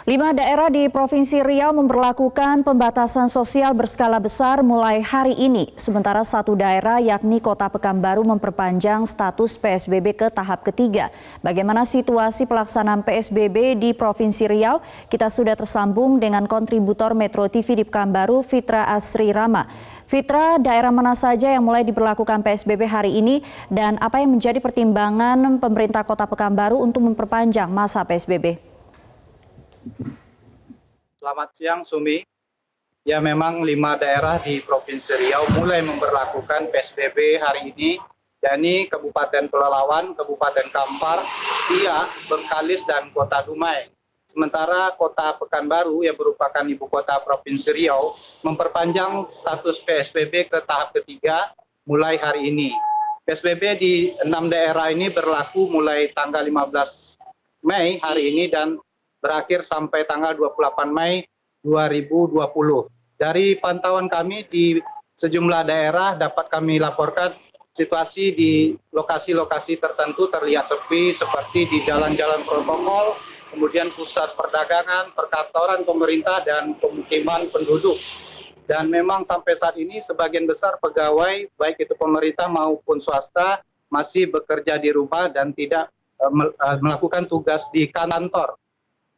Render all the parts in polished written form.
5 daerah di Provinsi Riau memberlakukan pembatasan sosial berskala besar mulai hari ini. Sementara 1 daerah yakni Kota Pekanbaru memperpanjang status PSBB ke tahap ketiga. Bagaimana situasi pelaksanaan PSBB di Provinsi Riau? Kita sudah tersambung dengan kontributor Metro TV di Pekanbaru, Fitra Asri Rama. Fitra, daerah mana saja yang mulai diberlakukan PSBB hari ini dan apa yang menjadi pertimbangan pemerintah Kota Pekanbaru untuk memperpanjang masa PSBB? Selamat siang, Sumi. Ya, memang 5 daerah di Provinsi Riau mulai memberlakukan PSBB hari ini, yakni Kabupaten Pelalawan, Kabupaten Kampar, Siak, Bengkalis, dan Kota Dumai. Sementara Kota Pekanbaru yang merupakan ibu kota Provinsi Riau memperpanjang status PSBB ke tahap ketiga mulai hari ini. PSBB di 6 daerah ini berlaku mulai tanggal 15 Mei hari ini dan berakhir sampai tanggal 28 Mei 2020. Dari pantauan kami di sejumlah daerah dapat kami laporkan situasi di lokasi-lokasi tertentu terlihat sepi seperti di jalan-jalan protokol, kemudian pusat perdagangan, perkantoran pemerintah, dan pemukiman penduduk. Dan memang sampai saat ini sebagian besar pegawai, baik itu pemerintah maupun swasta, masih bekerja di rumah dan tidak melakukan tugas di kantor.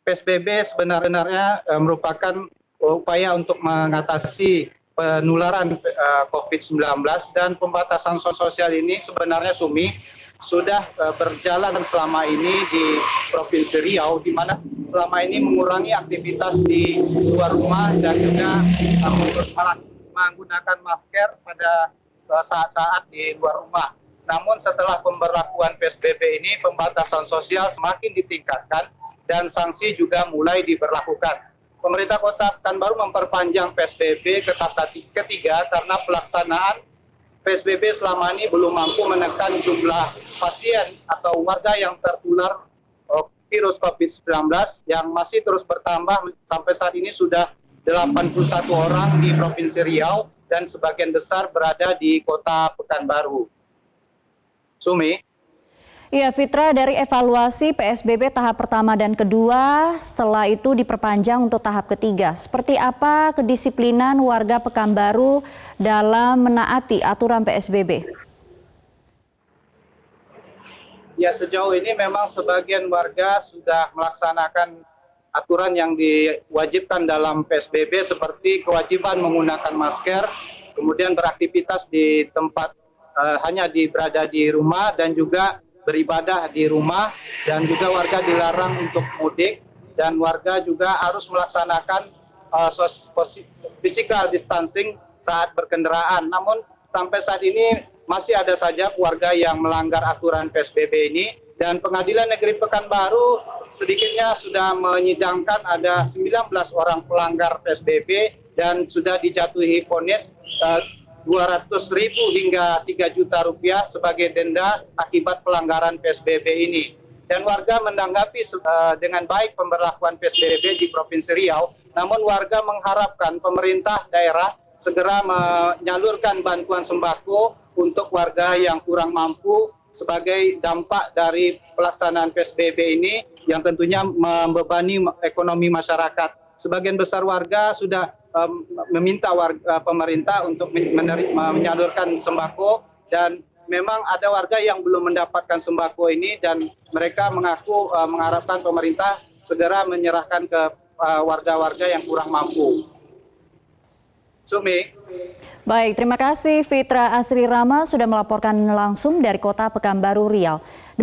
PSBB sebenarnya merupakan upaya untuk mengatasi penularan COVID-19 dan pembatasan sosial ini sebenarnya, Sumi, sudah berjalan selama ini di Provinsi Riau, di mana selama ini mengurangi aktivitas di luar rumah dan juga menggunakan masker pada saat-saat di luar rumah. Namun setelah pemberlakuan PSBB ini, pembatasan sosial semakin ditingkatkan dan sanksi juga mulai diberlakukan. Pemerintah Kota Pekanbaru memperpanjang PSBB ke tahap ketiga karena pelaksanaan PSBB selama ini belum mampu menekan jumlah pasien atau warga yang tertular virus COVID-19 yang masih terus bertambah. Sampai saat ini sudah 81 orang di Provinsi Riau dan sebagian besar berada di Kota Pekanbaru. Sumi. Ya, Fitra, dari evaluasi PSBB tahap pertama dan kedua, setelah itu diperpanjang untuk tahap ketiga. Seperti apa kedisiplinan warga Pekanbaru dalam menaati aturan PSBB? Ya, sejauh ini memang sebagian warga sudah melaksanakan aturan yang diwajibkan dalam PSBB seperti kewajiban menggunakan masker, kemudian beraktivitas di tempat hanya berada di rumah dan juga beribadah di rumah, dan juga warga dilarang untuk mudik, dan warga juga harus melaksanakan physical distancing saat berkendaraan. Namun sampai saat ini masih ada saja warga yang melanggar aturan PSBB ini, dan Pengadilan Negeri Pekanbaru sedikitnya sudah menyidangkan ada 19 orang pelanggar PSBB dan sudah dijatuhi vonis 200.000 hingga 3 juta rupiah sebagai denda akibat pelanggaran PSBB ini. Dan warga menanggapi dengan baik pemberlakuan PSBB di Provinsi Riau, namun warga mengharapkan pemerintah daerah segera menyalurkan bantuan sembako untuk warga yang kurang mampu sebagai dampak dari pelaksanaan PSBB ini yang tentunya membebani ekonomi masyarakat. Sebagian besar warga sudah meminta pemerintah untuk menyalurkan sembako, dan memang ada warga yang belum mendapatkan sembako ini dan mereka mengaku mengharapkan pemerintah segera menyerahkan ke warga-warga yang kurang mampu. Sumi. Baik, terima kasih Fitra Asri Rama sudah melaporkan langsung dari Kota Pekanbaru Riau.